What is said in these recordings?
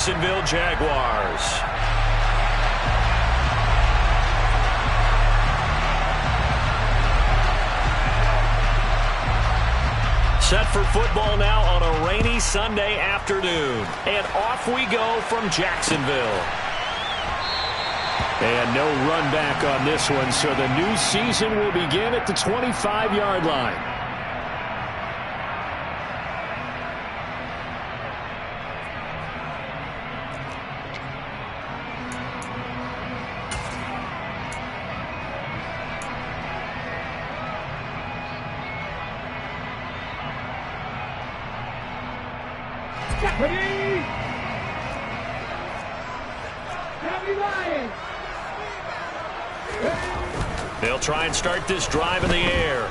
Jacksonville Jaguars. Set for football now on a rainy Sunday afternoon. And off we go from Jacksonville. And no run back on this one, so the new season will begin at the 25-yard line. They'll try and start this drive in the air.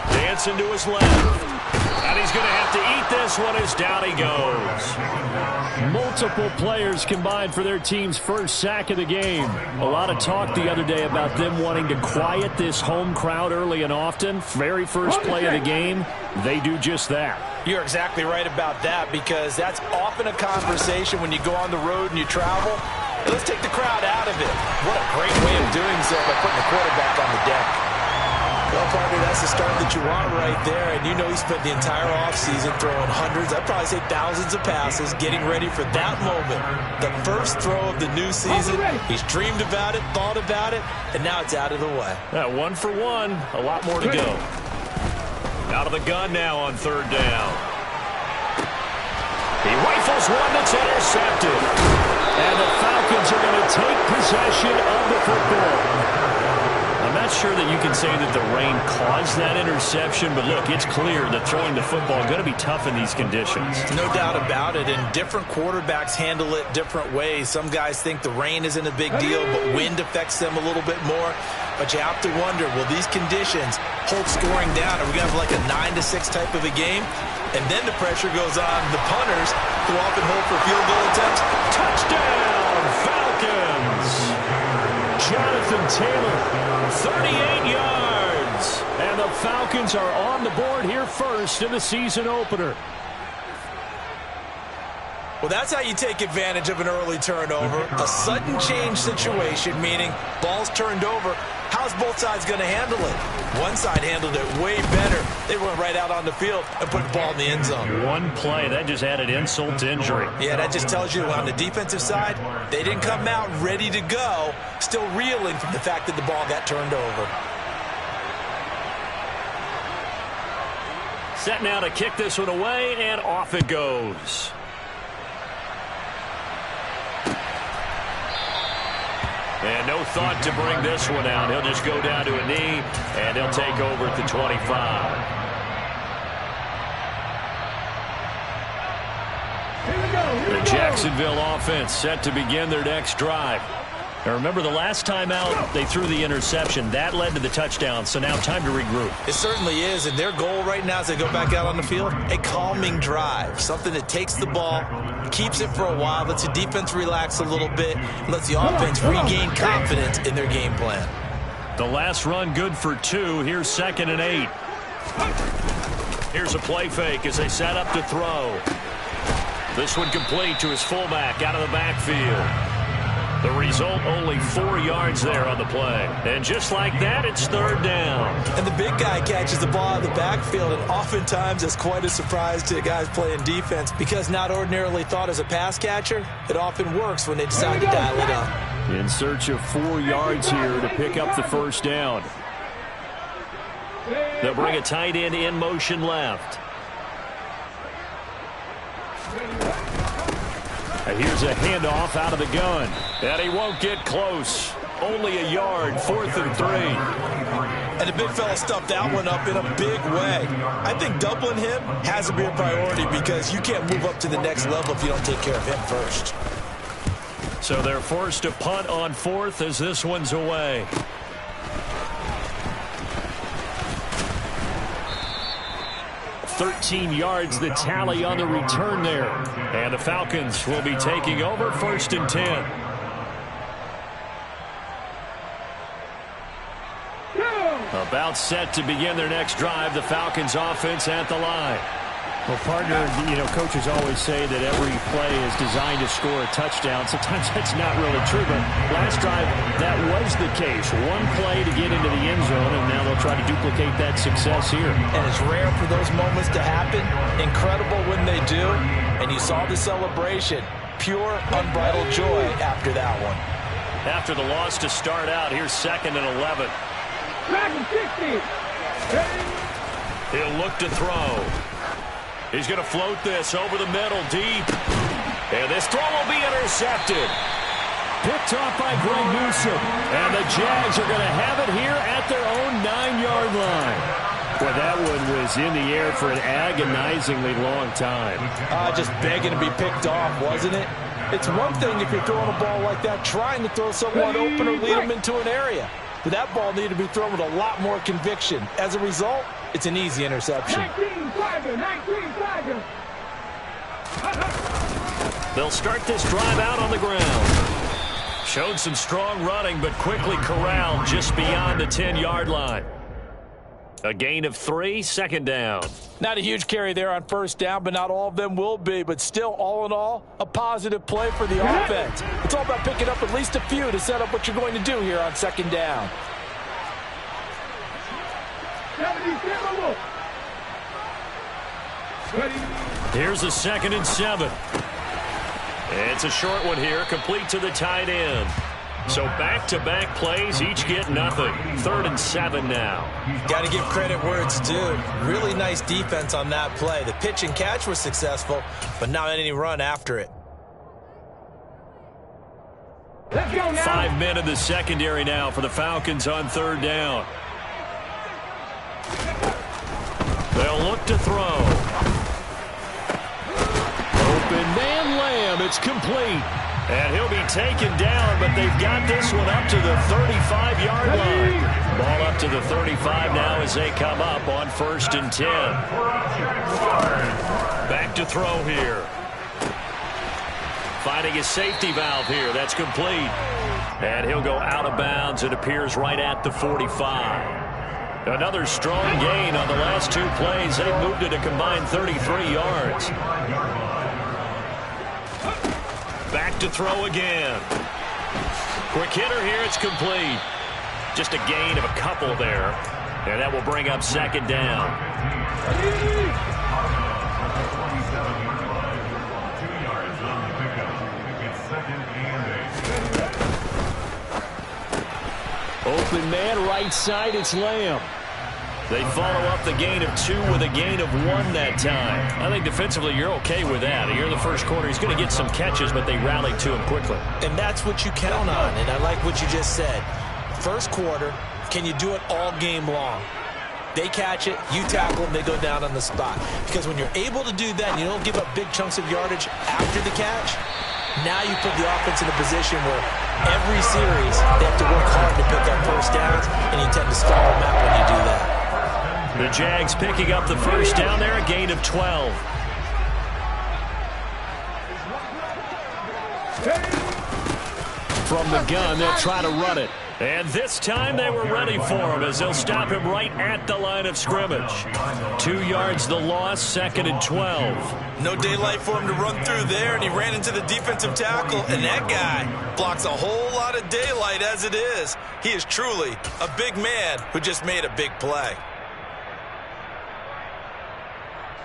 Dancing to his left. And he's going to have to eat this one as down he goes. Multiple players combined for their team's first sack of the game. A lot of talk the other day about them wanting to quiet this home crowd early and often. Very first play of the game, they do just that. You're exactly right about that, because that's often a conversation when you go on the road and you travel. Let's take the crowd out of it. What a great way of doing so by putting the quarterback on the deck. Well, partner, that's the start that you want right there. And you know he spent the entire offseason throwing hundreds, I'd probably say thousands of passes, getting ready for that moment. The first throw of the new season. He's dreamed about it, thought about it, and now it's out of the way. 1 for 1. A lot more to go. Out of the gun now on third down. He rifles one that's intercepted. And the Falcons are going to take possession of the football. I'm not sure that you can say that the rain caused that interception, but look, it's clear that throwing the football is going to be tough in these conditions. No doubt about it, and different quarterbacks handle it different ways. Some guys think the rain isn't a big deal, but wind affects them a little bit more. But you have to wonder, will these conditions hold scoring down? Are we going to have like a 9-6 type of a game? And then the pressure goes on the punters, who often hold for field goal attempts. Touchdown, Falcons! Jonathan Taylor, 38 yards. And the Falcons are on the board here first in the season opener. Well, that's how you take advantage of an early turnover. A sudden change situation, meaning ball's turned over. How's both sides going to handle it? One side handled it way better. They went right out on the field and put the ball in the end zone. One play, that just added insult to injury. Yeah, that just tells you on the defensive side, they didn't come out ready to go, still reeling from the fact that the ball got turned over. Set now to kick this one away, and off it goes. And no thought to bring this one out. He'll just go down to a knee, and he'll take over at the 25. The Jacksonville offense set to begin their next drive. Now remember, the last time out, they threw the interception. That led to the touchdown, so now time to regroup. It certainly is, and their goal right now as they go back out on the field, a calming drive, something that takes the ball, keeps it for a while, lets the defense relax a little bit, and lets the offense regain confidence in their game plan. The last run good for 2. Here's 2nd and 8. Here's a play fake as they set up to throw. This one complete to his fullback out of the backfield. The result, only 4 yards there on the play. And just like that, it's third down. And the big guy catches the ball out of the backfield, and oftentimes it's quite a surprise to guys playing defense, because not ordinarily thought as a pass catcher, it often works when they decide to dial it up. In search of 4 yards here to pick up the first down. They'll bring a tight end in motion left. Here's a handoff out of the gun. And he won't get close. Only a yard, 4th and 3. And the big fella stuffed that one up in a big way. I think doubling him has to be a priority, because you can't move up to the next level if you don't take care of him first. So they're forced to punt on 4th as this one's away. $13 yards the tally on the return there. And the Falcons will be taking over 1st and 10. About set to begin their next drive. The Falcons offense at the line. Well, partner, coaches always say that every play is designed to score a touchdown. Sometimes that's not really true, but last drive, that was the case. One play to get into the end zone, and now they'll try to duplicate that success here. And it's rare for those moments to happen. Incredible when they do. And you saw the celebration. Pure, unbridled joy after that one. After the loss to start out, here's 2nd and 11. He'll look to throw. He's going to float this over the middle, deep. And this throw will be intercepted. Picked off by Greg Newsome. And the Jags are going to have it here at their own 9-yard line. Boy, that one was in the air for an agonizingly long time. Just begging to be picked off, wasn't it? It's one thing if you're throwing a ball like that, trying to throw someone open or lead them into an area. But that ball needed to be thrown with a lot more conviction. As a result, it's an easy interception. 19 Tiger. They'll start this drive out on the ground. Showed some strong running, but quickly corralled just beyond the 10-yard line. A gain of 3, 2nd down. Not a huge carry there on 1st down, but not all of them will be. But still, all in all, a positive play for the offense. It's all about picking up at least a few to set up what you're going to do here on 2nd down. Here's a 2nd and 7. It's a short one here, complete to the tight end. So back-to-back plays, each get nothing. 3rd and 7 now. Got to give credit where it's due. Really nice defense on that play. The pitch and catch was successful, but not any run after it. Let's go now. 5 men in the secondary now for the Falcons on 3rd down. They'll look to throw. Open man Lamb. It's complete. And he'll be taken down, but they've got this one up to the 35-yard line. Ball up to the 35 now as they come up on 1st and 10. Back to throw here. Finding a safety valve here. That's complete. And he'll go out of bounds. It appears right at the 45. Another strong gain on the last 2 plays. They moved it a combined 33 yards. Back to throw again. Quick hitter here. It's complete. Just a gain of a couple there. And that will bring up 2nd down. Open man right side. It's Lamb. They follow up the gain of 2 with a gain of 1 that time. I think defensively you're okay with that. Here in the first quarter, he's going to get some catches, but they rallied to him quickly. And that's what you count on, and I like what you just said. First quarter, can you do it all game long? They catch it, you tackle them, they go down on the spot. Because when you're able to do that and you don't give up big chunks of yardage after the catch, now you put the offense in a position where every series they have to work hard to pick up 1st downs, and you tend to stall them out when you do that. The Jags picking up the 1st down there, a gain of 12. From the gun, they'll try to run it. And this time they were ready for him as they'll stop him right at the line of scrimmage. 2 yards the loss, 2nd and 12. No daylight for him to run through there, and he ran into the defensive tackle, and that guy blocks a whole lot of daylight as it is. He is truly a big man who just made a big play.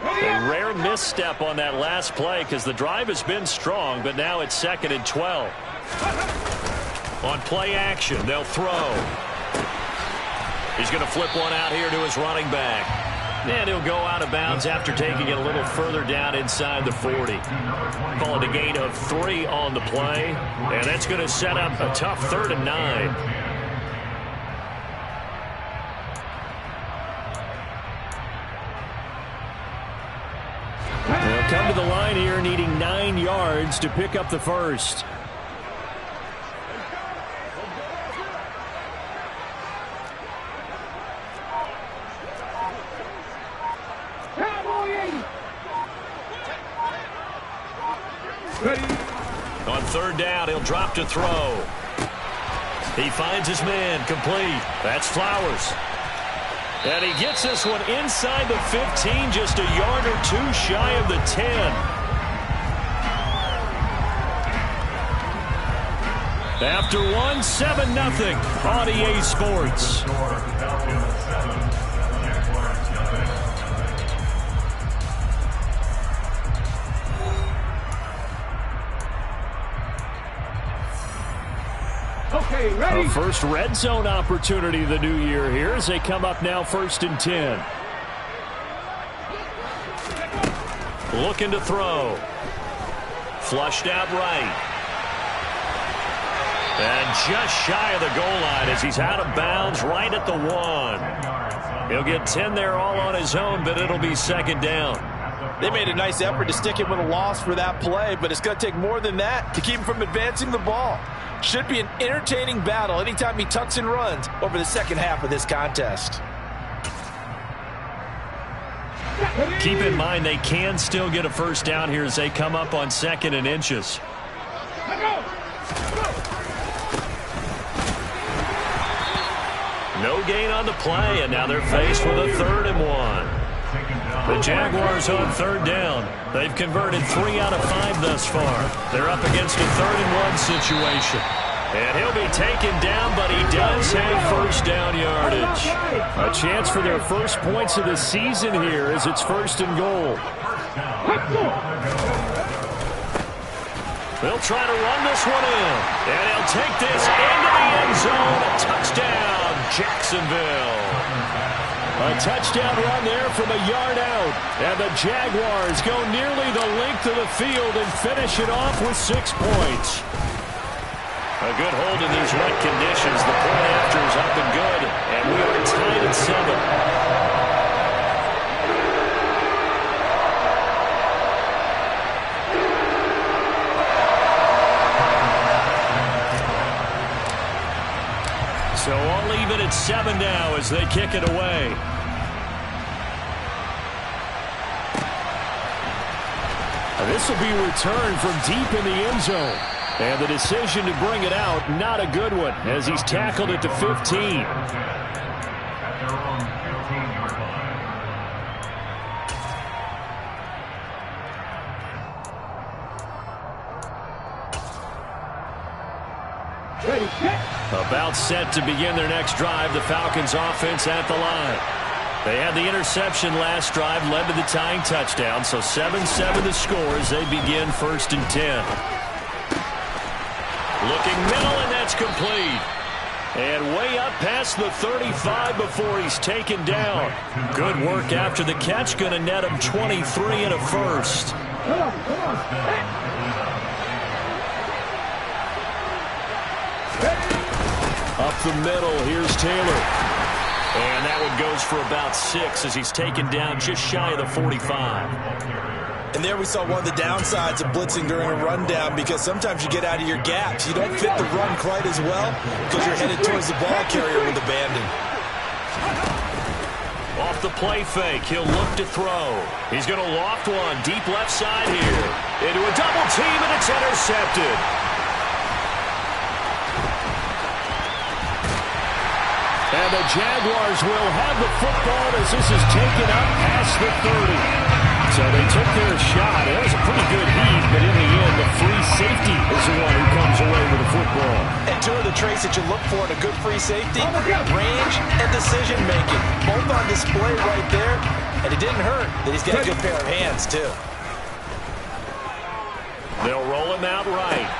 A rare misstep on that last play because the drive has been strong, but now it's 2nd and 12. On play action, they'll throw. He's going to flip one out here to his running back. And he'll go out of bounds after taking it a little further down inside the 40. Call it a gain of 3 on the play. And that's going to set up a tough 3rd and 9. They'll come to the line here needing 9 yards to pick up the 1st. On 3rd down, he'll drop to throw. He finds his man, complete. That's Flowers. And he gets this one inside the 15, just a yard or two shy of the 10. After one, 7-0 on EA Sports. Okay, ready? A first red zone opportunity the new year here as they come up now 1st and 10. Looking to throw. Flushed out right. And just shy of the goal line as he's out of bounds right at the 1. He'll get 10 there all on his own, but it'll be 2nd down. They made a nice effort to stick him with a loss for that play, but it's going to take more than that to keep him from advancing the ball. Should be an entertaining battle anytime he tucks and runs over the second half of this contest. Keep in mind they can still get a first down here as they come up on 2nd and inches. No gain on the play, and now they're faced with a 3rd and 1. The Jaguars on 3rd down. They've converted 3 out of 5 thus far. They're up against a 3rd and 1 situation. And he'll be taken down, but he does have first down yardage. A chance for their first points of the season here as it's 1st and goal. They'll try to run this one in. And he'll take this into the end zone. A touchdown, Jacksonville. A touchdown run there from a yard out. And the Jaguars go nearly the length of the field and finish it off with 6 points. A good hold in these wet conditions. The point after is up and good. And we are tied at 7. So I'll leave it at 7 now as they kick it away. This will be returned from deep in the end zone. And the decision to bring it out, not a good one, as he's tackled at the 15. About set to begin their next drive, the Falcons offense at the line. They had the interception last drive, led to the tying touchdown, so 7-7 the score as they begin 1st and 10. Looking middle, and that's complete. And way up past the 35 before he's taken down. Good work after the catch, going to net him 23 and a first. Up the middle, here's Taylor. And that one goes for about 6 as he's taken down just shy of the 45. And there we saw one of the downsides of blitzing during a rundown, because sometimes you get out of your gaps. You don't fit the run quite as well because you're headed towards the ball carrier with abandon. Off the play fake, he'll look to throw. He's going to loft one deep left side here. Into a double team, and it's intercepted. And the Jaguars will have the football as this is taken up past the 30. So they took their shot. It was a pretty good heave, but in the end, the free safety is the one who comes away with the football. And two of the traits that you look for in a good free safety, range and decision-making. Both on display right there, and it didn't hurt that he's got a good pair of hands, too. They'll roll him out right.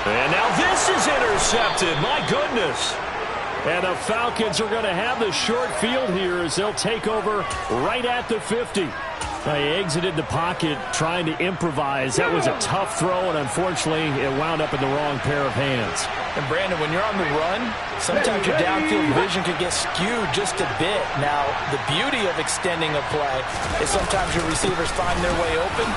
And now this is intercepted. My goodness. And the Falcons are going to have the short field here as they'll take over right at the 50. They exited the pocket trying to improvise. That was a tough throw, and unfortunately, it wound up in the wrong pair of hands. And, Brandon, when you're on the run, sometimes your downfield vision can get skewed just a bit. Now, the beauty of extending a play is sometimes your receivers find their way open,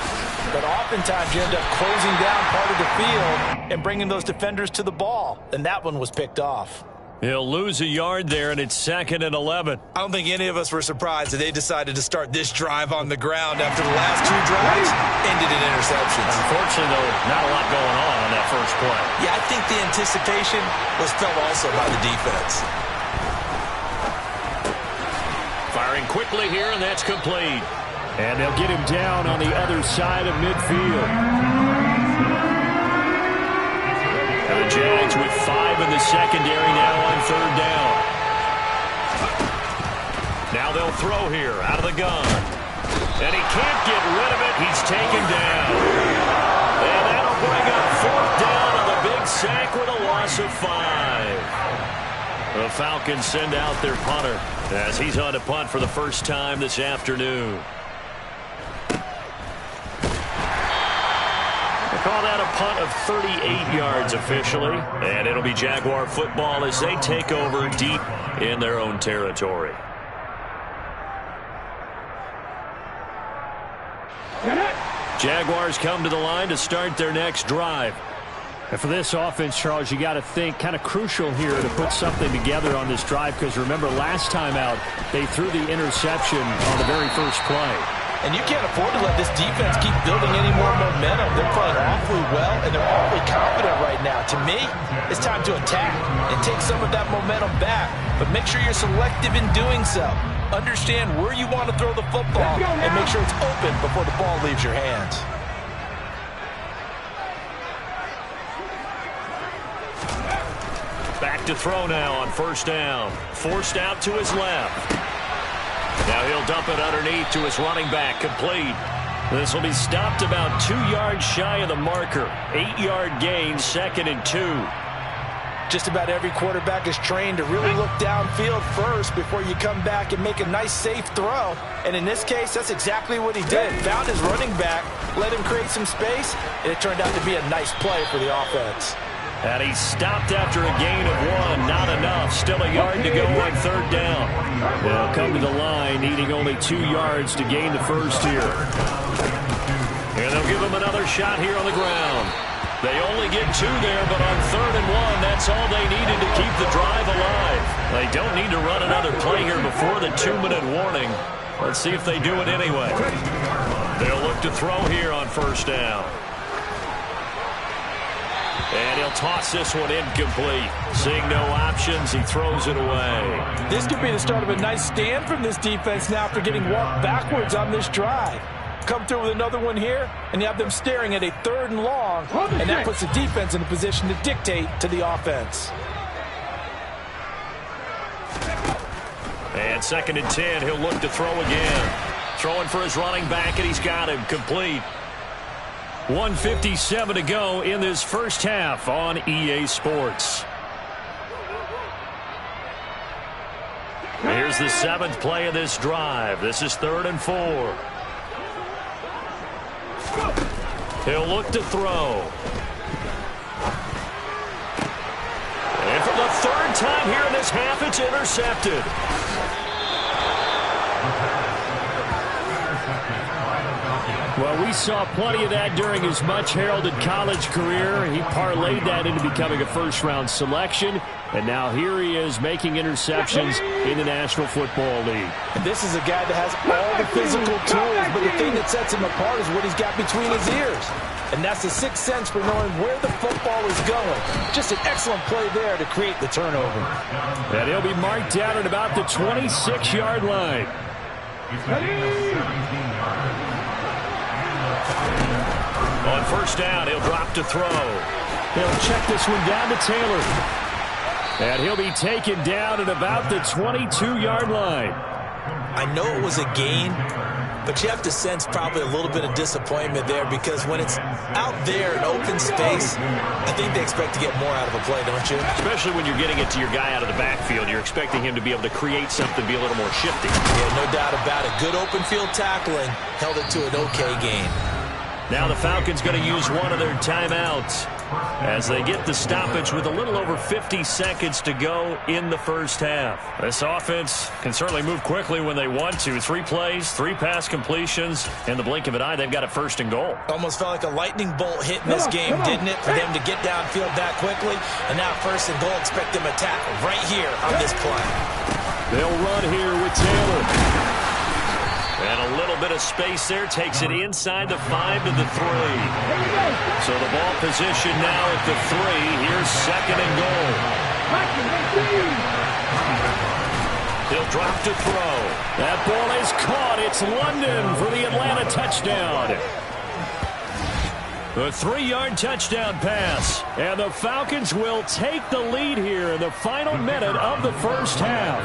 but oftentimes you end up closing down part of the field and bringing those defenders to the ball, and that one was picked off. He'll lose a yard there, and it's 2nd and 11. I don't think any of us were surprised that they decided to start this drive on the ground after the last two drives ended in interceptions. Unfortunately, though, not a lot going on that first play. Yeah, I think the anticipation was felt also by the defense. Firing quickly here, and that's complete. And they'll get him down on the other side of midfield. And the Jags with 5 in the secondary now on 3rd down. Now they'll throw here out of the gun. And he can't get rid of it. He's taken down. And that'll bring up 4th down on the big sack with a loss of 5. The Falcons send out their punter as he's on to punt for the first time this afternoon. Call that a punt of 38 yards officially. And it'll be Jaguar football as they take over deep in their own territory. Jaguars come to the line to start their next drive. And for this offense, Charles, you got to think kind of crucial here to put something together on this drive, because remember last time out they threw the interception on the very first play. And you can't afford to let this defense keep building any more momentum. They're playing awfully well, and they're awfully confident right now. To me, it's time to attack and take some of that momentum back. But make sure you're selective in doing so. Understand where you want to throw the football and make sure it's open before the ball leaves your hands. Back to throw now on 1st down. Forced out to his left. Now he'll dump it underneath to his running back, complete. This will be stopped about 2 yards shy of the marker. 8-yard gain, 2nd and 2. Just about every quarterback is trained to really look downfield first before you come back and make a nice, safe throw. And in this case, that's exactly what he did. Found his running back, let him create some space, and it turned out to be a nice play for the offense. And he stopped after a gain of 1. Not enough. Still a yard to go on 3rd down. They'll come to the line, needing only 2 yards to gain the first here. And they'll give him another shot here on the ground. They only get 2 there, but on 3rd and 1, that's all they needed to keep the drive alive. They don't need to run another play here before the 2-minute warning. Let's see if they do it anyway. They'll look to throw here on 1st down. And he'll toss this one incomplete. Seeing no options, he throws it away. This could be the start of a nice stand from this defense now after getting walked backwards on this drive. Come through with another one here, and you have them staring at a 3rd and long, and that puts the defense in a position to dictate to the offense. And 2nd and 10, he'll look to throw again. Throwing for his running back, and he's got him complete. 1:57 to go in this first half on EA Sports. Here's the 7th play of this drive. This is 3rd and 4. He'll look to throw. And for the 3rd time here in this half, it's intercepted. Well, we saw plenty of that during his much-heralded college career. He parlayed that into becoming a first-round selection, and now here he is making interceptions in the National Football League. And this is a guy that has all the physical tools, but the thing that sets him apart is what he's got between his ears. And that's the 6th sense for knowing where the football is going. Just an excellent play there to create the turnover. And he'll be marked down at about the 26-yard line. On 1st down, he'll drop to throw. He'll check this one down to Taylor. And he'll be taken down at about the 22-yard line. I know it was a gain, but you have to sense probably a little bit of disappointment there, because when it's out there in open space, I think they expect to get more out of a play, don't you? Especially when you're getting it to your guy out of the backfield. You're expecting him to be able to create something, be a little more shifty. Yeah, no doubt about it. Good open field tackling held it to an okay gain. Now the Falcons going to use one of their timeouts as they get the stoppage with a little over 50 seconds to go in the first half. This offense can certainly move quickly when they want to. 3 plays, 3 pass completions. In the blink of an eye, they've got a 1st and goal. Almost felt like a lightning bolt hit in this game, didn't it? For them to get downfield that quickly. And now 1st and goal, expect them to tackle right here on this play. They'll run here with Taylor. And a little bit of space there, takes it inside the 5 to the 3. So the ball position now at the 3. Here's 2nd and goal. He'll drop to throw. That ball is caught. It's London for the Atlanta touchdown. A 3-yard touchdown pass. And the Falcons will take the lead here in the final minute of the first half.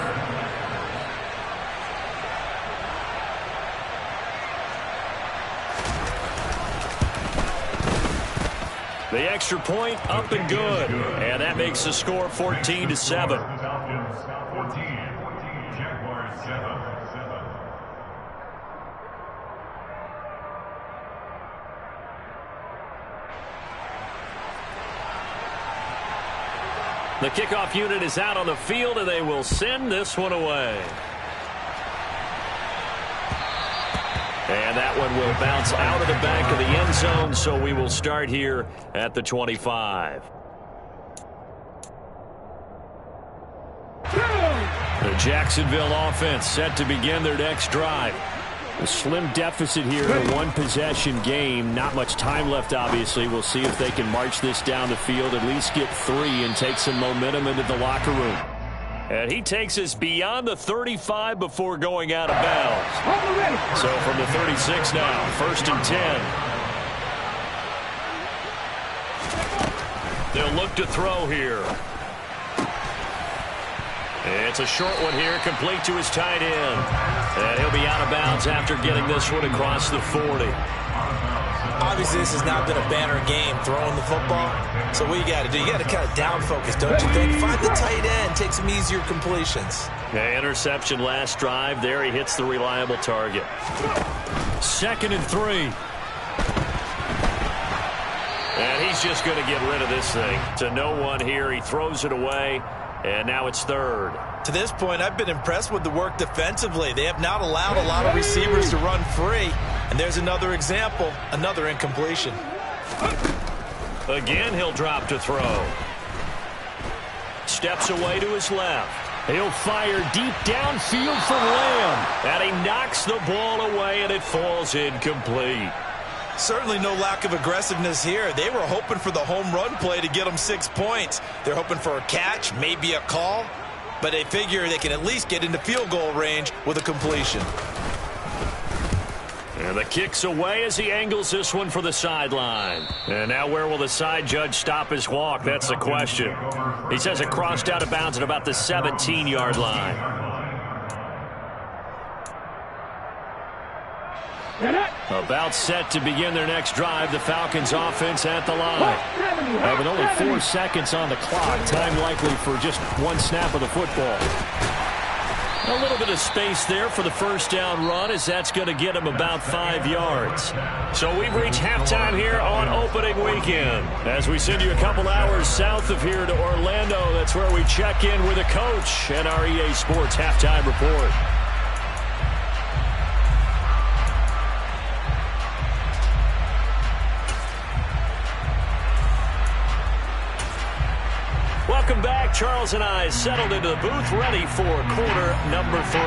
The extra point up and good. And that makes the score 14-7. The kickoff unit is out on the field, and they will send this one away. And that one will bounce out of the back of the end zone, so we will start here at the 25. The Jacksonville offense set to begin their next drive. A slim deficit here in a one-possession game. Not much time left, obviously. We'll see if they can march this down the field, at least get 3 and take some momentum into the locker room. And he takes us beyond the 35 before going out of bounds. So from the 36 now, 1st and 10. They'll look to throw here. It's a short one here, complete to his tight end. And he'll be out of bounds after getting this one across the 40. Obviously, this has not been a banner game throwing the football. So what you got to do, you got to kind of down focus, don't you think? Find the tight end, take some easier completions. Yeah, interception last drive. There he hits the reliable target. 2nd and 3. And he's just going to get rid of this thing. To no one here. He throws it away. And now it's 3rd. To this point, I've been impressed with the work defensively. They have not allowed a lot of receivers to run free. And there's another example, another incompletion. Again, he'll drop to throw. Steps away to his left. He'll fire deep downfield for Lamb. And he knocks the ball away, and it falls incomplete. Certainly no lack of aggressiveness here. They were hoping for the home run play to get them 6 points. They're hoping for a catch, maybe a call. But they figure they can at least get into field goal range with a completion. And the kick's away as he angles this one for the sideline. And now where will the side judge stop his walk? That's the question. He says it crossed out of bounds at about the 17-yard line. About set to begin their next drive. The Falcons offense at the line. With only 4 seconds on the clock. Time likely for just 1 snap of the football. A little bit of space there for the first down run, as that's going to get him about 5 yards. So we've reached halftime here on opening weekend. As we send you a couple hours south of here to Orlando, that's where we check in with a coach and our EA Sports halftime report. Welcome back. Charles and I settled into the booth, ready for quarter number 3.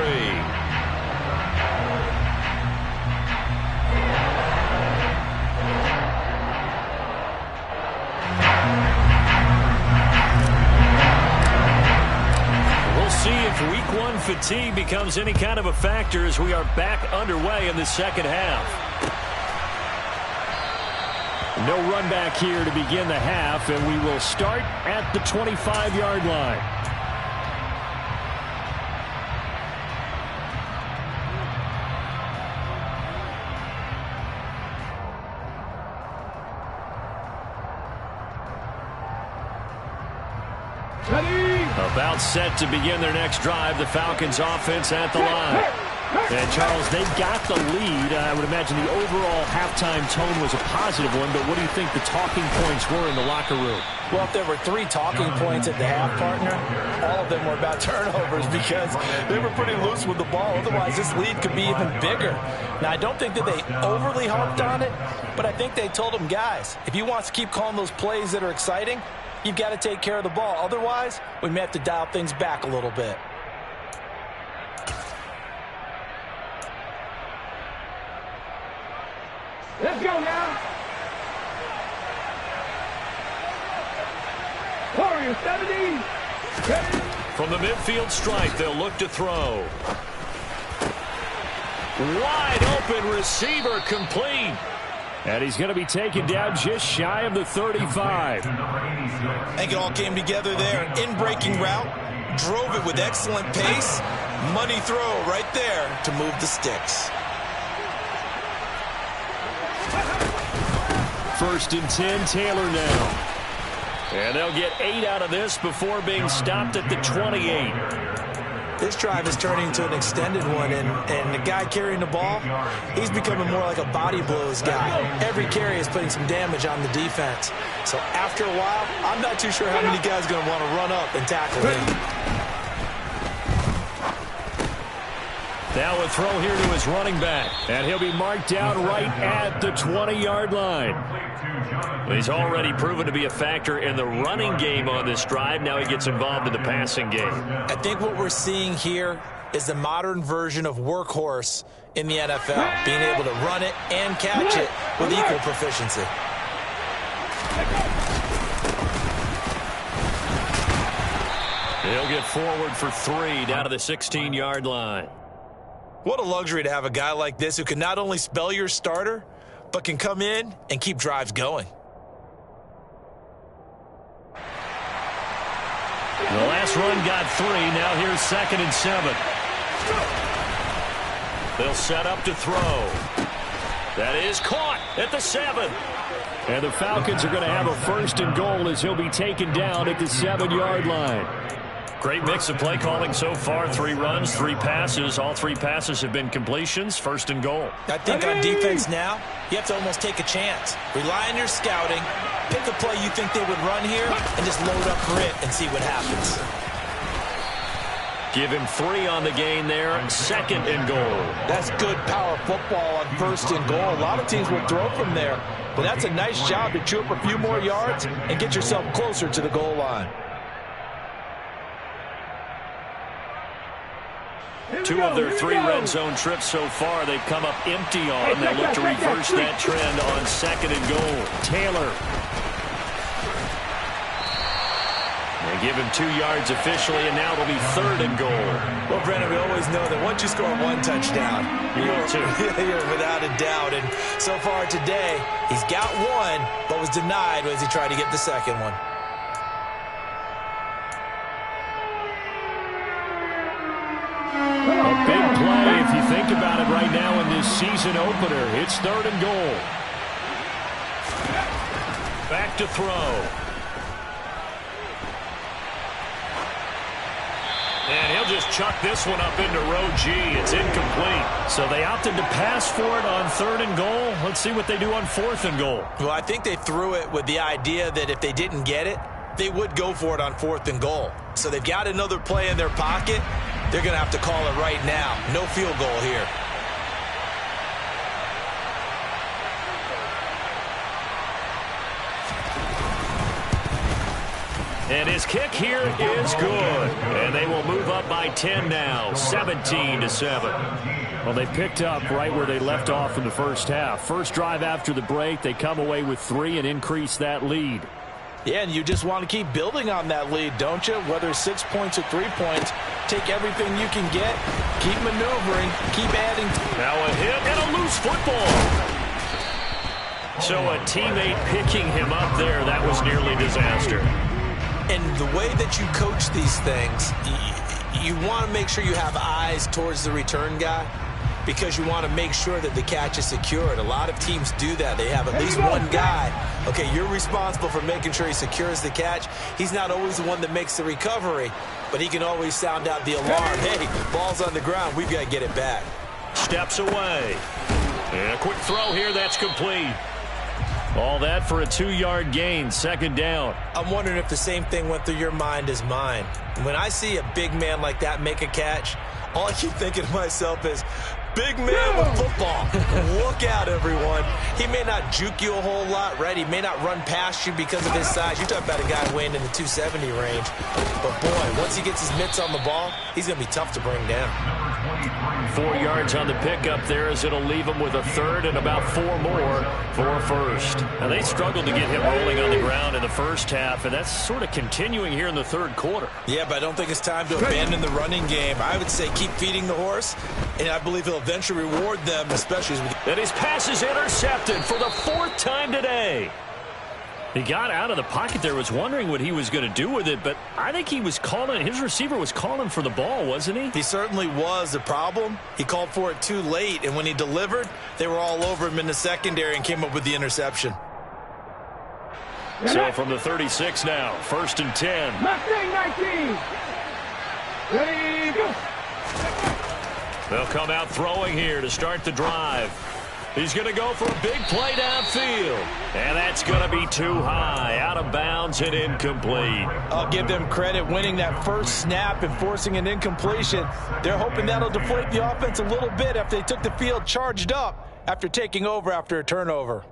We'll see if week 1 fatigue becomes any kind of a factor as we are back underway in the second half. No run back here to begin the half, and we will start at the 25-yard line. About set to begin their next drive. The Falcons offense at the line. And, Charles, they got the lead. I would imagine the overall halftime tone was a positive one, but what do you think the talking points were in the locker room? Well, if there were 3 talking points at the half, partner, all of them were about turnovers because they were pretty loose with the ball. Otherwise, this lead could be even bigger. Now, I don't think that they overly harped on it, but I think they told them, guys, if you want to keep calling those plays that are exciting, you've got to take care of the ball. Otherwise, we may have to dial things back a little bit. Let's go now. Warriors 70. Ready? From the midfield stripe, they'll look to throw. Wide open receiver, complete. And he's going to be taken down just shy of the 35. I think it all came together there. An in-breaking route. Drove it with excellent pace. Money throw right there to move the sticks. First and 10, Taylor now. And they'll get 8 out of this before being stopped at the 28. This drive is turning into an extended one, and the guy carrying the ball, he's becoming more like a body blows guy. Every carry is putting some damage on the defense. So after a while, I'm not too sure how many guys are going to want to run up and tackle him. Now a throw here to his running back. And he'll be marked down right at the 20-yard line. He's already proven to be a factor in the running game on this drive. Now he gets involved in the passing game. I think what we're seeing here is the modern version of workhorse in the NFL, being able to run it and catch it with equal proficiency. He'll get forward for 3 down to the 16-yard line. What a luxury to have a guy like this who can not only spell your starter, but can come in and keep drives going. The last run got 3. Now here's 2nd and 7. They'll set up to throw. That is caught at the 7. And the Falcons are going to have a 1st and goal as he'll be taken down at the 7-yard line. Great mix of play calling so far. 3 runs, 3 passes. All 3 passes have been completions. 1st and goal. I think on defense now, you have to almost take a chance. Rely on your scouting. Pick a play you think they would run here and just load up for it and see what happens. Give him 3 on the gain there. 2nd and goal. That's good power football on 1st and goal. A lot of teams will throw from there, but that's a nice job to chew up a few more yards and get yourself closer to the goal line. 2 of their 3 red zone trips so far, they've come up empty on. They'll look to reverse that trend on 2nd and goal. Taylor. They give him 2 yards officially, and now it'll be 3rd and goal. Well, Brennan, we always know that once you score 1 touchdown, you're without a doubt. And so far today, he's got 1, but was denied as he tried to get the 2nd one. A big play if you think about it right now in this season opener. It's 3rd and goal. Back to throw. And he'll just chuck this one up into row G. It's incomplete. So they opted to pass for it on 3rd and goal. Let's see what they do on 4th and goal. Well, I think they threw it with the idea that if they didn't get it, they would go for it on 4th and goal. So they've got another play in their pocket. They're going to have to call it right now. No field goal here. And his kick here is good. And they will move up by 10 now, 17-7. Well, they picked up right where they left off in the first half. First drive after the break, they come away with 3 and increase that lead. Yeah, and you just want to keep building on that lead, don't you? Whether 6 points or 3 points, take everything you can get, keep maneuvering, keep adding. Now a hit and a loose football. So a teammate picking him up there, that was nearly disaster. And the way that you coach these things, you want to make sure you have eyes towards the return guy because you want to make sure that the catch is secured. A lot of teams do that. They have at least one guy. Okay, you're responsible for making sure he secures the catch. He's not always the one that makes the recovery, but he can always sound out the alarm. Hey, ball's on the ground. We've got to get it back. Steps away. And a quick throw here. That's complete. All that for a 2-yard gain, 2nd down. I'm wondering if the same thing went through your mind as mine. When I see a big man like that make a catch, all I keep thinking to myself is, big man with football. Look out, everyone. He may not juke you a whole lot, right? He may not run past you because of his size. You're talking about a guy weighing in the 270 range. But, boy, once he gets his mitts on the ball, he's going to be tough to bring down. 4 yards on the pickup there as it'll leave him with a third and about 4 more for a first. Now, they struggled to get him rolling on the ground in the first half, and that's sort of continuing here in the third quarter. Yeah, but I don't think it's time to abandon the running game. I would say keep feeding the horse, and I believe he'll eventually reward them, especially as we... And his pass is intercepted for the 4th time today. He got out of the pocket there, was wondering what he was going to do with it, but I think he was calling, his receiver was calling for the ball, wasn't he? He certainly was. The problem, he called for it too late, and when he delivered, they were all over him in the secondary and came up with the interception. So from the 36 now, 1st and 10. Mustang 19. Ready, go. They'll come out throwing here to start the drive. He's going to go for a big play downfield. And that's going to be too high, out of bounds and incomplete. I'll give them credit winning that first snap and forcing an incompletion. They're hoping that'll deflate the offense a little bit after they took the field charged up after taking over after a turnover.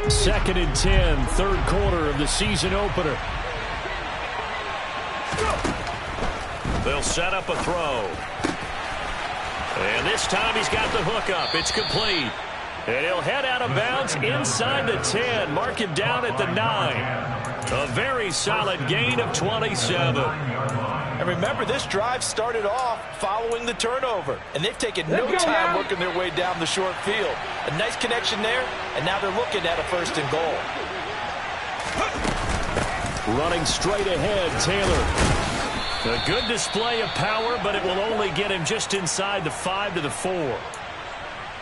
Second and 10, third quarter of the season opener. They'll set up a throw. And this time he's got the hook up. It's complete. And he'll head out of bounds inside the 10. Mark him down at the 9. A very solid gain of 27. And remember, this drive started off following the turnover. And they've taken no time working their way down the short field. A nice connection there, and now they're looking at a 1st and goal. Running straight ahead, Taylor. A good display of power, but it will only get him just inside the 5 to the 4.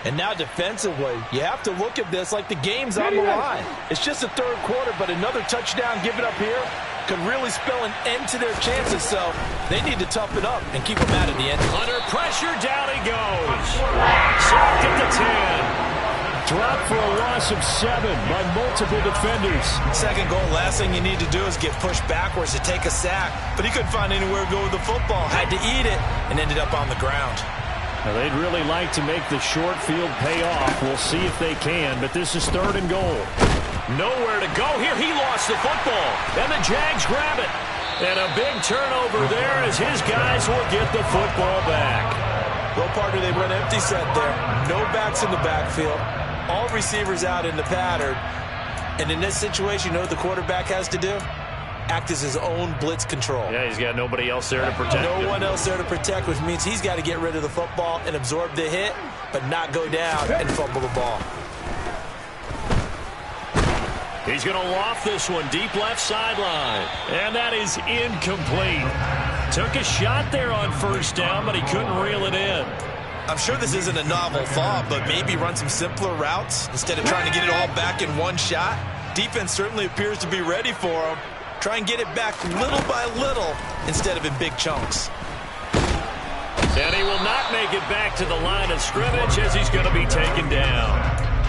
And now defensively, you have to look at this like the game's on the line. It's just the third quarter, but another touchdown given up here could really spell an end to their chances, so they need to toughen up and keep them out of the end. Under pressure, down he goes. Sacked at the 10. Dropped for a loss of 7 by multiple defenders. Second goal, last thing you need to do is get pushed backwards to take a sack, but he couldn't find anywhere to go with the football. Had to eat it and ended up on the ground. Now, they'd really like to make the short field pay off. We'll see if they can, but this is 3rd and goal. Nowhere to go here. He lost the football, and the Jags grab it. And a big turnover there as his guys will get the football back. Well, partner, they went empty set there. No backs in the backfield. All receivers out in the pattern. And in this situation, you know what the quarterback has to do? Act as his own blitz control. Yeah, he's got nobody else there to protect him. No one else there to protect, which means he's got to get rid of the football and absorb the hit, but not go down and fumble the ball. He's going to loft this one deep left sideline. And that is incomplete. Took a shot there on 1st down, but he couldn't reel it in. I'm sure this isn't a novel thought, but maybe run some simpler routes instead of trying to get it all back in one shot. Defense certainly appears to be ready for him. Try and get it back little by little instead of in big chunks. And he will not make it back to the line of scrimmage as he's going to be taken down.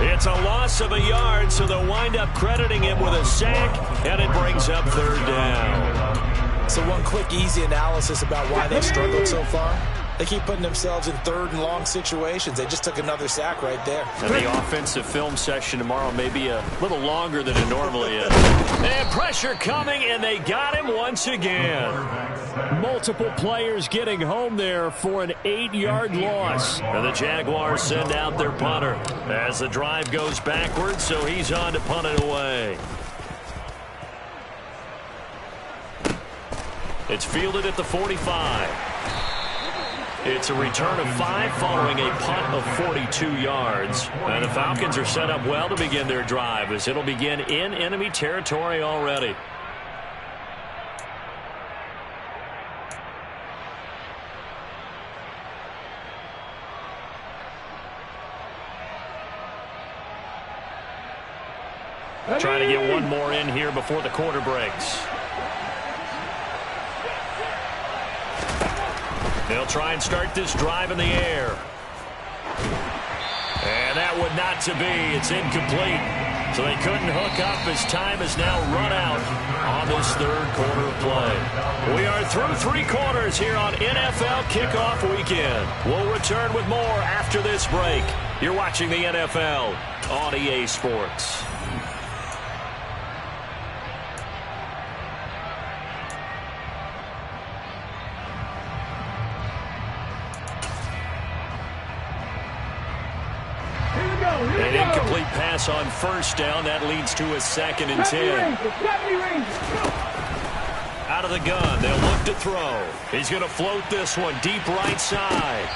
It's a loss of a yard, so they'll wind up crediting him with a sack, and it brings up 3rd down. So one quick, easy analysis about why they've struggled so far. They keep putting themselves in 3rd and long situations. They just took another sack right there. And the offensive film session tomorrow may be a little longer than it normally is. And pressure coming, and they got him once again. Multiple players getting home there for an 8-yard loss. And the Jaguars send out their punter as the drive goes backwards, so he's on to punt it away. It's fielded at the 45. It's a return of 5 following a punt of 42 yards. And the Falcons are set up well to begin their drive as it'll begin in enemy territory already. Trying to get one more in here before the quarter breaks. They'll try and start this drive in the air. And that would not to be. It's incomplete. So they couldn't hook up as time has now run out on this 3rd quarter of play. We are through 3 quarters here on NFL Kickoff Weekend. We'll return with more after this break. You're watching the NFL on EA Sports. An incomplete pass on first down. That leads to a 2nd and 10. Out of the gun. They'll look to throw. He's going to float this one deep right side.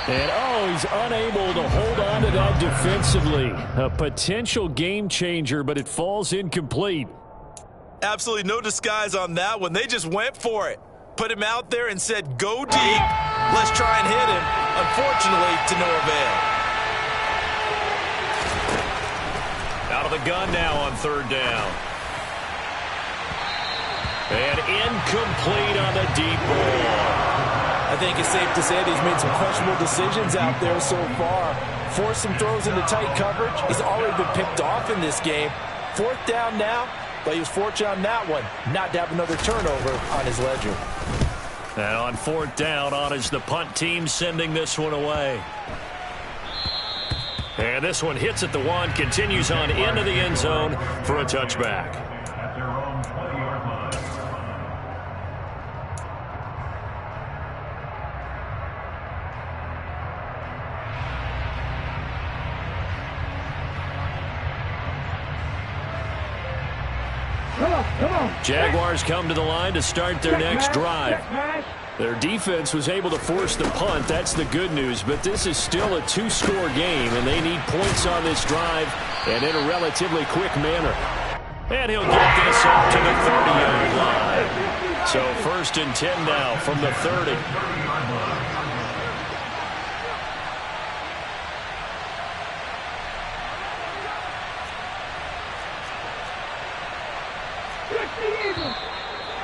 And, he's unable to hold on to that defensively. A potential game changer, but it falls incomplete. Absolutely no disguise on that one. They just went for it. Put him out there and said, go deep. Let's try and hit him. Unfortunately, to no avail. Out of the gun now on 3rd down. And incomplete on the deep ball. I think it's safe to say that he's made some questionable decisions out there so far. Forced some throws into tight coverage. He's already been picked off in this game. 4th down now, but he was fortunate on that one not to have another turnover on his ledger. And on 4th down, on is the punt team sending this one away. And this one hits at the 1, continues on into the end zone for a touchback. Jaguars come to the line to start their next drive. Their defense was able to force the punt. That's the good news. But this is still a 2-score game, and they need points on this drive and in a relatively quick manner. And he'll get this up to the 30-yard line. So 1st and 10 now from the 30.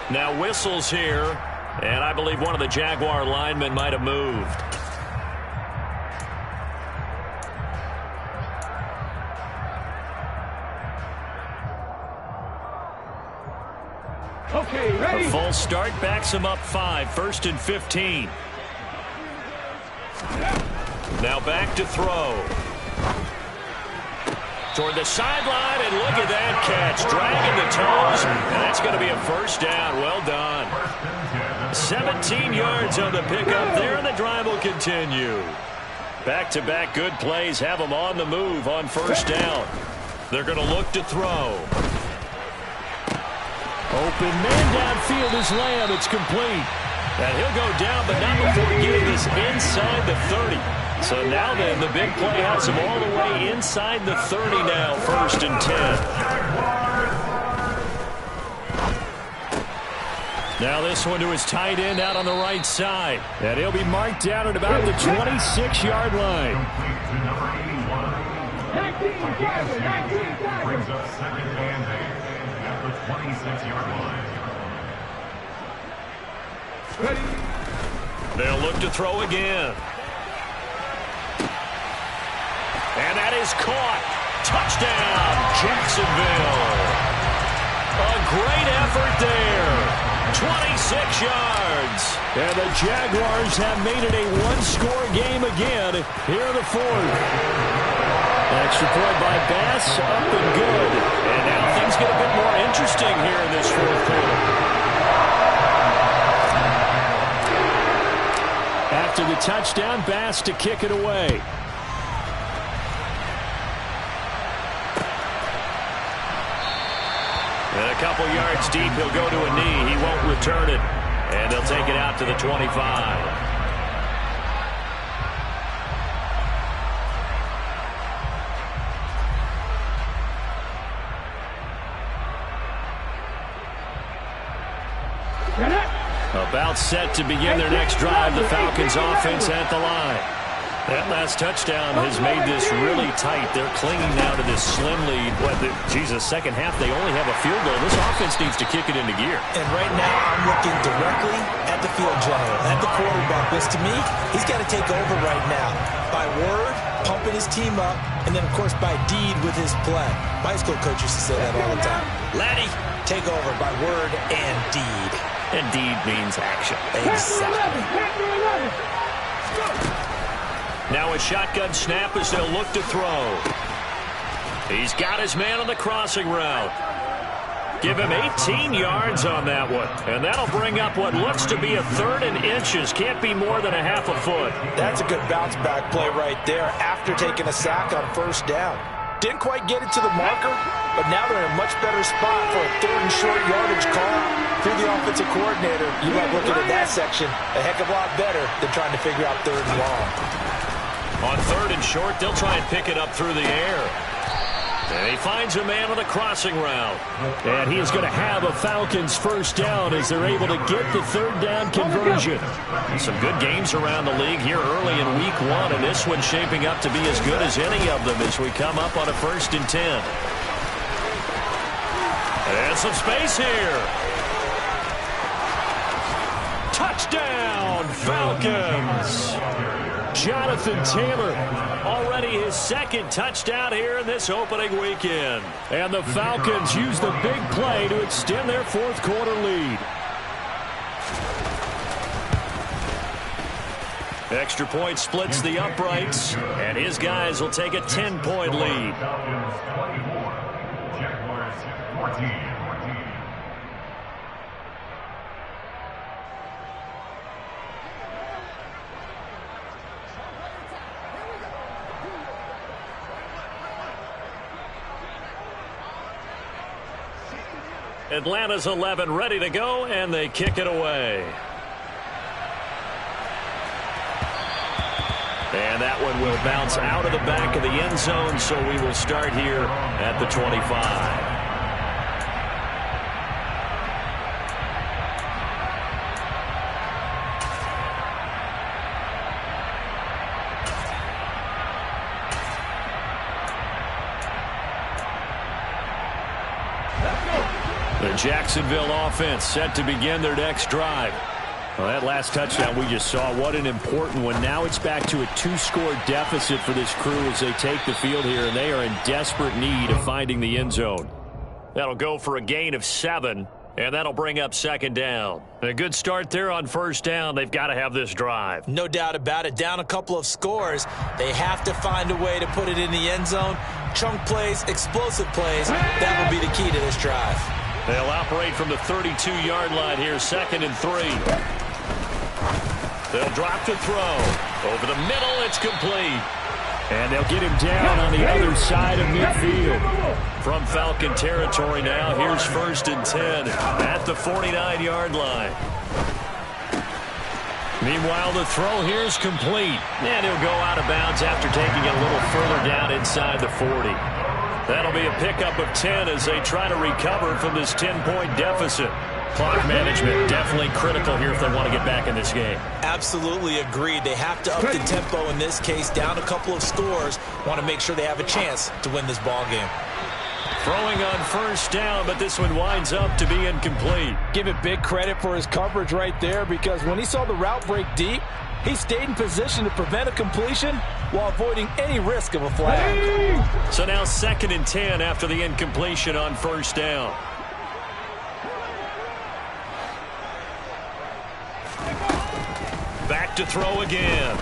Now whistles here, and I believe one of the Jaguar linemen might have moved. Okay, ready? A full start backs him up 5, 1st and 15. Now back to throw. Toward the sideline, and look at that catch. Dragging the toes, and that's going to be a 1st down. Well done. 17 yards on the pickup there, and the drive will continue. Back-to-back good plays have them on the move on 1st down. They're going to look to throw. Open man downfield is Lamb. It's complete. And he'll go down, but not before getting this inside the 30. So now then, the big play has him all the way inside the 30 now, 1st and 10. Now this one to his tight end out on the right side. And he'll be marked down at about the 26-yard line. Brings up 2nd and 8 at the 26-yard line. Ready? They'll look to throw again. And that is caught. Touchdown, Jacksonville. A great effort there. 26 yards. And the Jaguars have made it a 1-score game again here in the 4th. Extra point by Bass, up and good. And now things get a bit more interesting here in this 4th quarter. After the touchdown, Bass to kick it away. And a couple yards deep, he'll go to a knee. He won't return it. And they'll take it out to the 25. About set to begin their next drive. The Falcons offense at the line. That last touchdown has made this really tight. They're clinging now to this slim lead. Second half, they only have a field goal. This offense needs to kick it into gear. And right now, I'm looking directly at the field general, at the quarterback. Because to me, he's got to take over right now. By word, pumping his team up, and then, of course, by deed with his play. My high school coach used to say that all the time. Laddie, take over by word and deed. And deed means action. Exactly. Now a shotgun snap as they'll look to throw. He's got his man on the crossing route. Give him 18 yards on that one. And that'll bring up what looks to be a 3rd and inches. Can't be more than a half a foot. That's a good bounce-back play right there after taking a sack on 1st down. Didn't quite get it to the marker, but now they're in a much better spot for a 3rd and short yardage call. Through the offensive coordinator, you like looking at that section a heck of a lot better than trying to figure out 3rd and long. On 3rd and short, they'll try and pick it up through the air. And he finds a man on the crossing route. And he is going to have a Falcons 1st down as they're able to get the 3rd down conversion. Some good games around the league here early in week 1, and this one's shaping up to be as good as any of them as we come up on a 1st and 10. And some space here. Touchdown, Falcons! Jonathan Taylor, already his 2nd touchdown here in this opening weekend. And the Falcons use the big play to extend their 4th quarter lead. Extra point splits the uprights, and his guys will take a 10-point lead. Falcons 24, Jaguars 14. Atlanta's 11 ready to go, and they kick it away. And that one will bounce out of the back of the end zone, so we will start here at the 25. The Jacksonville offense set to begin their next drive. Well, that last touchdown we just saw, what an important one. Now it's back to a 2-score deficit for this crew as they take the field here, and they are in desperate need of finding the end zone. That'll go for a gain of 7, and that'll bring up 2nd down. A good start there on 1st down. They've got to have this drive. No doubt about it. Down a couple of scores. They have to find a way to put it in the end zone. Chunk plays, explosive plays. That will be the key to this drive. They'll operate from the 32-yard line here, 2nd and 3. They'll drop to throw. Over the middle, it's complete. And they'll get him down on the other side of midfield. From Falcon territory now, here's 1st and 10 at the 49-yard line. Meanwhile, the throw here is complete. And he'll go out of bounds after taking it a little further down inside the 40. That'll be a pickup of 10 as they try to recover from this 10-point deficit. Clock management definitely critical here if they want to get back in this game. Absolutely agreed. They have to up the tempo in this case, down a couple of scores. Want to make sure they have a chance to win this ball game. Throwing on 1st down, but this one winds up to be incomplete. Give it big credit for his coverage right there, because when he saw the route break deep, he stayed in position to prevent a completion while avoiding any risk of a flag. So now 2nd and 10 after the incompletion on 1st down. Back to throw again.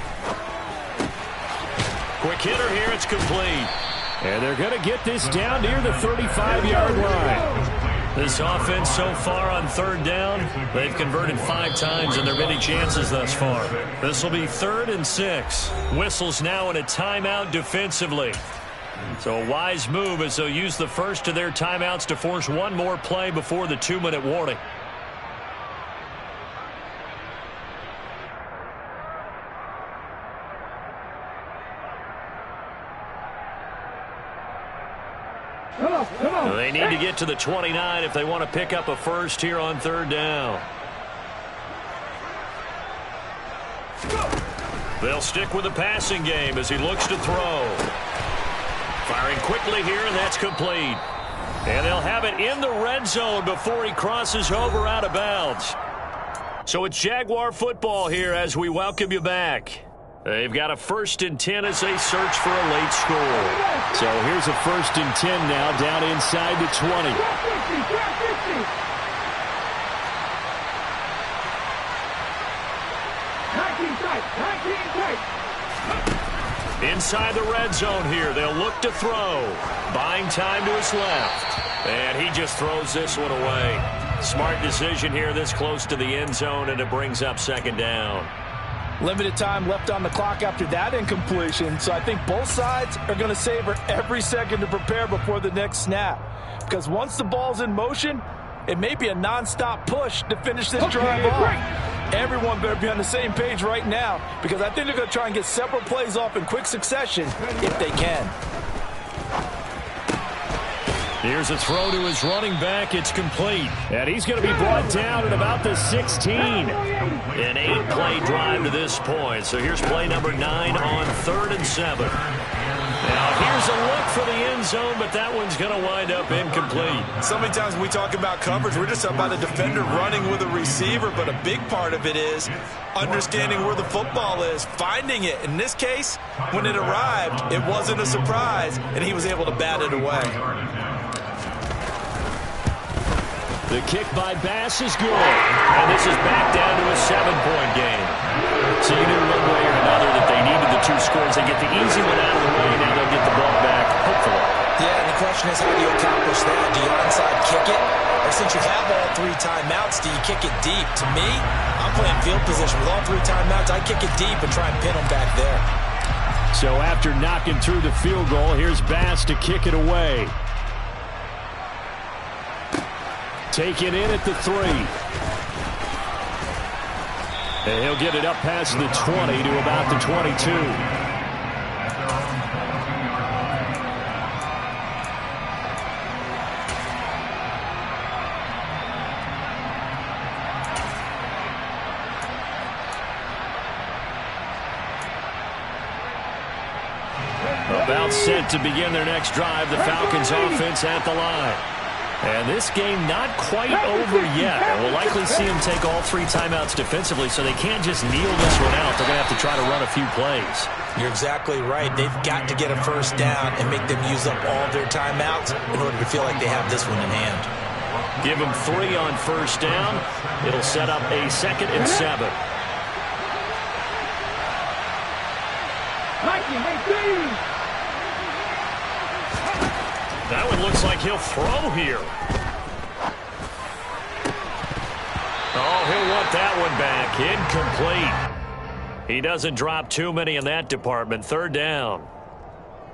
Quick hitter here, it's complete. And they're going to get this down near the 35-yard line. This offense so far on 3rd down, they've converted 5 times in their many chances thus far. This will be 3rd and 6. Whistles now in a timeout defensively. So a wise move as they'll use the first of their timeouts to force one more play before the 2-minute warning. They need to get to the 29 if they want to pick up a first here on 3rd down. They'll stick with the passing game as he looks to throw. Firing quickly here, and that's complete. And they'll have it in the red zone before he crosses over out of bounds. So it's Jaguar football here as we welcome you back. They've got a 1st and 10 as they search for a late score. So here's a 1st and 10 now down inside the 20. Inside the red zone here, they'll look to throw. Buying time to his left. And he just throws this one away. Smart decision here this close to the end zone, and it brings up second down. Limited time left on the clock after that incompletion, so I think both sides are going to savor every second to prepare before the next snap. Because once the ball's in motion, it may be a nonstop push to finish this drive off. Everyone better be on the same page right now, because I think they're going to try and get several plays off in quick succession if they can. Here's a throw to his running back. It's complete. And he's going to be brought down at about the 16. An 8-play drive to this point. So here's play number 9 on 3rd and 7. Now here's a look for the end zone, but that one's going to wind up incomplete. So many times when we talk about coverage, we're just talking about a defender running with a receiver, but a big part of it is understanding where the football is, finding it. In this case, when it arrived, it wasn't a surprise, and he was able to bat it away. The kick by Bass is good. And this is back down to a 7-point game. So you knew one way or another that they needed the 2 scores. They get the easy one out of the way. Now they'll get the ball back, hopefully. Yeah, and the question is, how do you accomplish that? Do you onside kick it? Or since you have all 3 timeouts, do you kick it deep? To me, I'm playing field position. With all 3 timeouts, I kick it deep and try and pin them back there. So after knocking through the field goal, here's Bass to kick it away. Taken in at the 3. And he'll get it up past the 20 to about the 22. About set to begin their next drive. The Falcons offense at the line. And this game not quite over yet. And we'll likely see them take all 3 timeouts defensively, so they can't just kneel this one out. They're going to have to try to run a few plays. You're exactly right. They've got to get a first down and make them use up all their timeouts in order to feel like they have this one in hand. Give them 3 on first down. It'll set up a 2nd and 7. That one looks like he'll throw here. Oh, he'll want that one back. Incomplete. He doesn't drop too many in that department. 3rd down.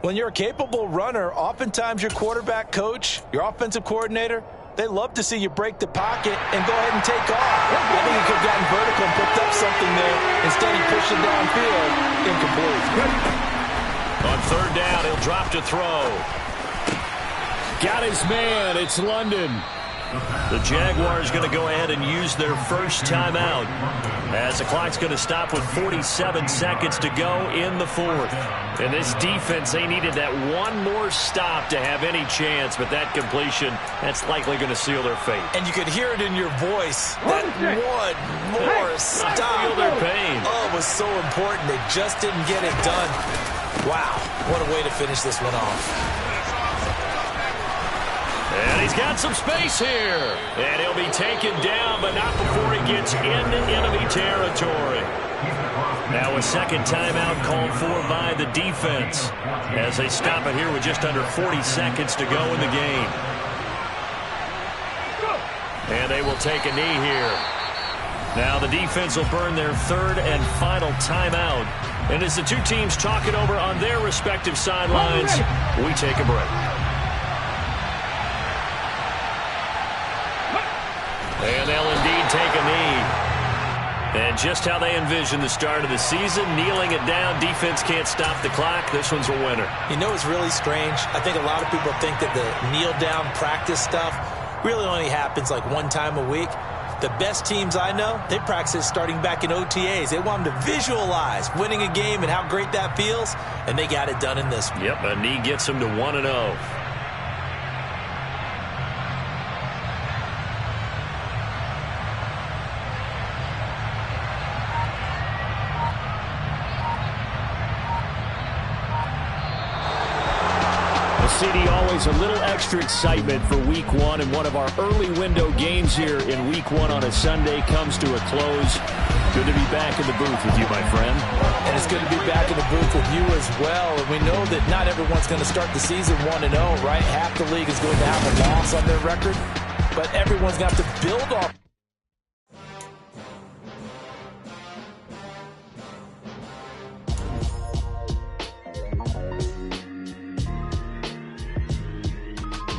When you're a capable runner, oftentimes your quarterback coach, your offensive coordinator, they love to see you break the pocket and go ahead and take off. I think he could have gotten vertical and picked up something there. Instead, he pushed it downfield. Incomplete. On 3rd down, he'll drop to throw. Got his man. It's London. The Jaguars going to go ahead and use their first timeout as the clock's going to stop with 47 seconds to go in the 4th. And this defense, they needed that one more stop to have any chance, but that completion, that's likely going to seal their fate. And you could hear it in your voice, that one more stop. I feel their pain. Oh, it was so important. They just didn't get it done. Wow, what a way to finish this one off. And he's got some space here. And he'll be taken down, but not before he gets into enemy territory. Now a 2nd timeout called for by the defense as they stop it here with just under 40 seconds to go in the game. And they will take a knee here. Now the defense will burn their 3rd and final timeout. And as the 2 teams talk it over on their respective sidelines, we take a break. And they'll indeed take a knee. And just how they envisioned the start of the season, kneeling it down, defense can't stop the clock. This one's a winner. You know, it's really strange. I think a lot of people think that the kneel-down practice stuff really only happens like 1 time a week. The best teams I know, they practice starting back in OTAs. They want them to visualize winning a game and how great that feels, and they got it done in this one. Yep, a knee gets them to 1-0. CD, always a little extra excitement for Week 1, and one of our early window games here in Week 1 on a Sunday comes to a close. Good to be back in the booth with you, my friend. And it's good to be back in the booth with you as well. And we know that not everyone's going to start the season 1-0, right? Half the league is going to have a loss on their record, but everyone's going to have to build off.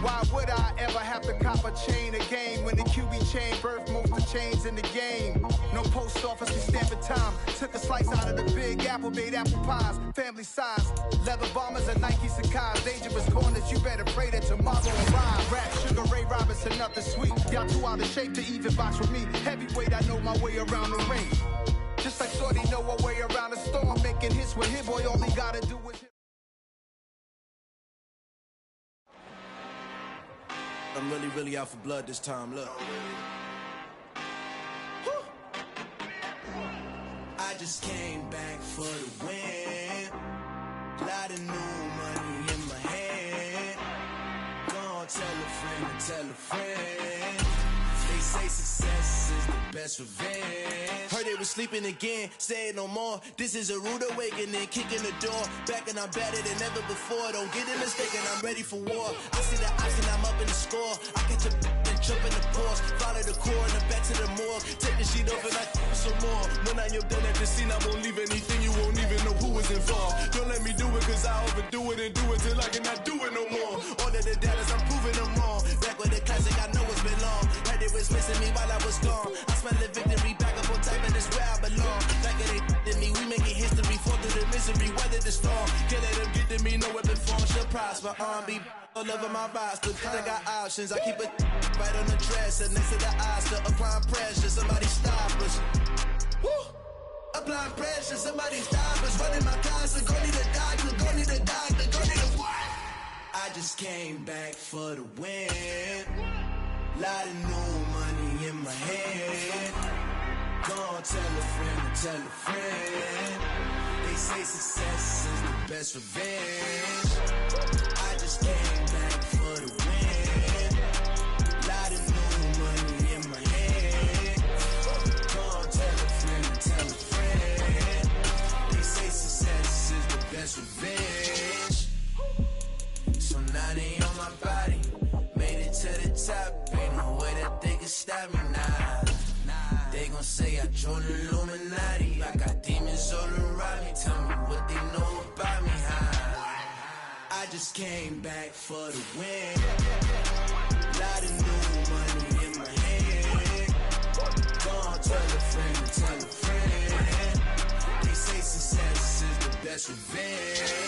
Why would I ever have to cop a chain again when the QB chain birthed most of the chains in the game? No post office, we stamping time. Took a slice out of the big apple, made apple pies, family size. Leather bombers and Nike Sacai's. Dangerous corners, you better pray that tomorrow arrive. Rap, Sugar Ray Robinson, nothing sweet. Y'all too out of shape to even box with me. Heavyweight, I know my way around the ring. Just like Shorty know her way around the storm. Making hits with him, boy, all he gotta do is hit. I'm really out for blood this time, look. I just came back for the win. Lot of new money in my hand. Gonna tell a friend and tell a friend. They say success is the best revenge. Heard they was sleeping again, say it no more. This is a rude awakening, kicking the door. Back and I'm better than ever before. Don't get it mistaken, I'm ready for war. I see the option, I'm up in the score. I catch a and jump in the Porsche. Follow the core and the back to the morgue. Take the sheet off and I some more. When I am done at the scene, I won't leave anything. You won't even know who is involved. Don't let me do it, cause I overdo it and do it till I cannot do it no more. All of the data, I'm proving them wrong. Back with the classic, I know it's been long. Heard it was missing me while I was gone. I smell the victory, back up on type, and it's where I belong. Like it ain't to me, we making history, fall through the misery, weather the storm. Can't let them get to me, no weapon form shall prosper. Be all over my roster, cause I got options. I keep it right on the dresser, next to the Oscar. Applying pressure, somebody stop us. Woo! Applying pressure, somebody stop us. Running my closet, go need a doctor, go need a doctor, go need a what? I just came back for the win. Lot of new money in my hand. Gonna tell a friend and tell a friend. They say success is the best revenge. I just came back for the win. Lot of new money in my hand. Gonna tell a friend and tell a friend. They say success is the best revenge. So now they on my body. Made it to the top. Ain't no way that they can stop me now. They gon' say I joined the Illuminati. I got demons all around me. Tell me what they know about me, huh? I just came back for the win. Lot of new money in my hand. Gonna tell a friend and tell a friend. They say success is the best revenge.